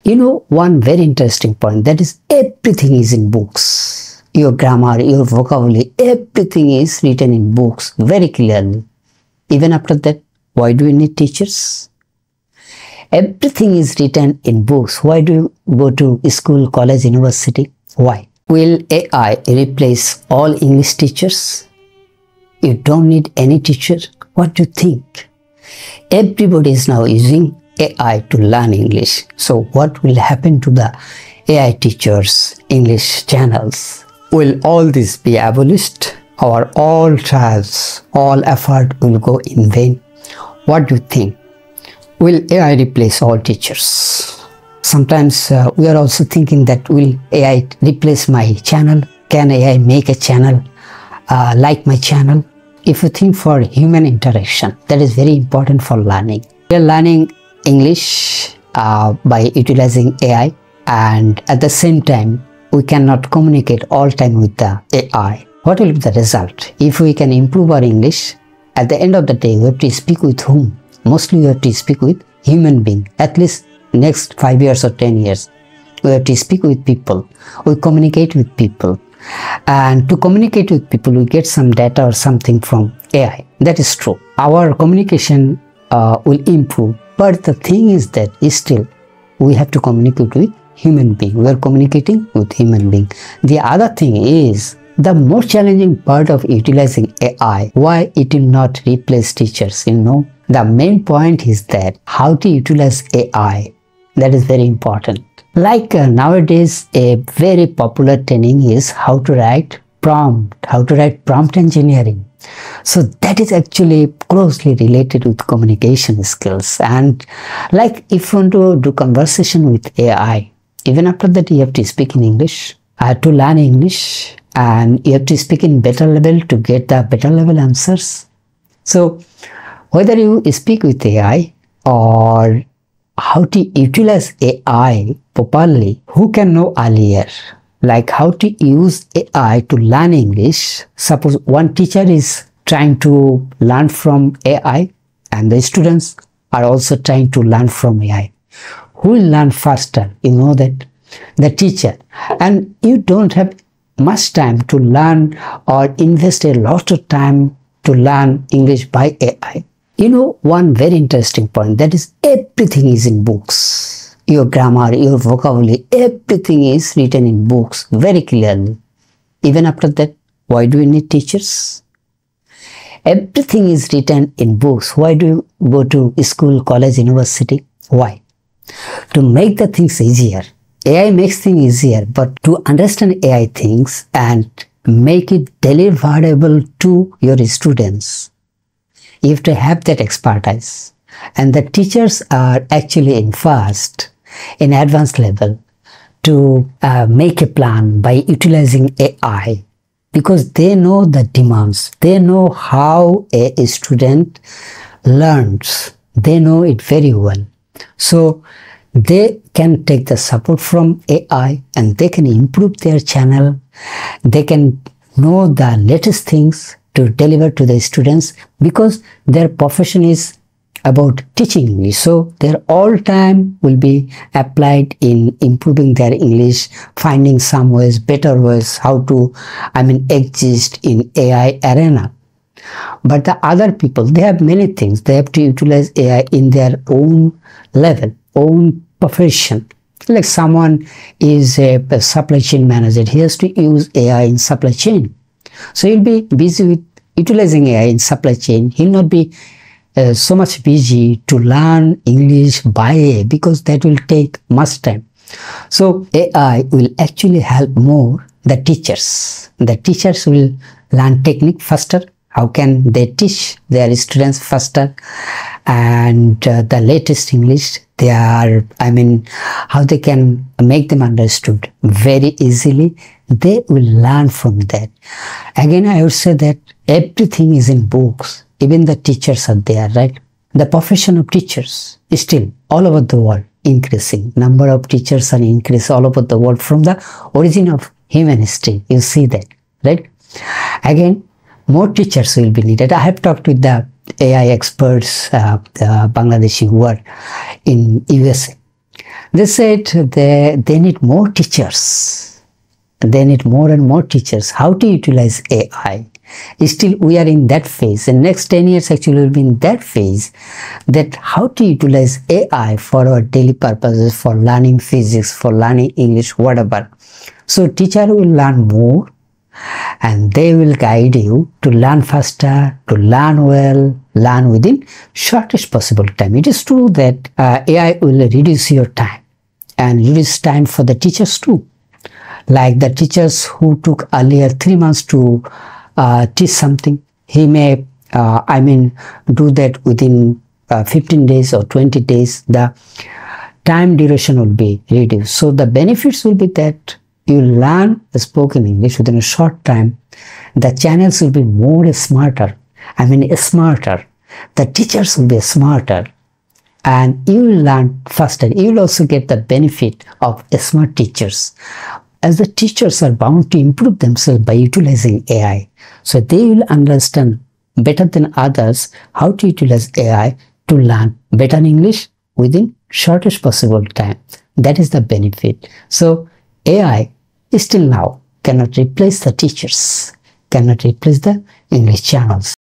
One very interesting point, that is everything is in books. Your grammar, your vocabulary, everything is written in books very clearly. Even after that, why do we need teachers? Everything is written in books. Why do you go to school, college, university? Why? Will AI replace all English teachers? You don't need any teacher. What do you think? Everybody is now using AI to learn English. So what will happen to the AI teachers, English channels? Will all this be abolished, or all trials, all effort will go in vain? What do you think? Will AI replace all teachers? Sometimes we are also thinking that will AI replace my channel? Can AI make a channel like my channel? If you think for human interaction, that is very important for learning. We are learning English by utilizing AI, and at the same time, we cannot communicate all time with the AI. What will be the result? If we can improve our English, at the end of the day, we have to speak with whom? Mostly we have to speak with human being. At least next 5 years or 10 years, we have to speak with people. We communicate with people. And to communicate with people, we get some data or something from AI. That is true. Our communication will improve. But the thing is that still we have to communicate with human being. We are communicating with human being. The other thing is the most challenging part of utilizing AI, why it will not replace teachers, The main point is that how to utilize AI, that is very important. Like nowadays, a very popular training is how to write prompt engineering. So that is actually closely related with communication skills. And like if you want to do conversation with AI, even after that you have to speak in English, to learn English, and you have to speak in better level to get the better level answers. So whether you speak with AI or how to utilize AI properly, who can know earlier? Like how to use AI to learn English. Suppose one teacher is trying to learn from AI and the students are also trying to learn from AI. Who will learn faster? You know that the teacher. And you don't have much time to learn or invest a lot of time to learn English by AI. One very interesting point, that is everything is in books. Your grammar, your vocabulary, everything is written in books very clearly. Even after that, why do we need teachers? Everything is written in books. Why do you go to school, college, university? Why? To make the things easier. AI makes things easier, but to understand AI things and make it deliverable to your students, you have to have that expertise. And the teachers are actually in advanced level to make a plan by utilizing AI, because they know the demands. They know how a student learns. They know it very well. So they can take the support from AI and they can improve their channel. They can know the latest things to deliver to the students, because their profession is about teaching English. So their all time will be applied in improving their English, finding some ways, better ways, how to, exist in AI arena. But the other people, they have many things. They have to utilize AI in their own level, own profession. Like someone is a supply chain manager, he has to use AI in supply chain. So he'll be busy with utilizing AI in supply chain. He'll not be so much busy to learn English by AI, because that will take much time. So AI will actually help more the teachers. The teachers will learn technique faster. How can they teach their students faster? And the latest English, how they can make them understood very easily. They will learn from that. Again, I would say that everything is in books. Even the teachers are there, right? The profession of teachers is still all over the world increasing. Number of teachers are increasing all over the world from the origin of human history. You see that, right? Again, more teachers will be needed. I have talked with the AI experts, the Bangladeshi who are in USA. They said they need more teachers. They need more and more teachers. How to utilize AI? Still, we are in that phase. The next 10 years actually will be in that phase, that how to utilize AI for our daily purposes, for learning physics, for learning English, whatever. So teacher will learn more, and they will guide you to learn faster, to learn well, learn within shortest possible time. It is true that AI will reduce your time and reduce time for the teachers too. Like the teachers who took earlier 3 months to teach something, he may do that within 15 days or 20 days. The time duration will be reduced. So the benefits will be that you learn spoken English within a short time. The channels will be more smarter. Smarter. The teachers will be smarter, and you will learn faster. You will also get the benefit of smart teachers, as the teachers are bound to improve themselves by utilizing AI. So they will understand better than others how to utilize AI to learn better English within shortest possible time. That is the benefit. So AI still now cannot replace the teachers, cannot replace the English channels.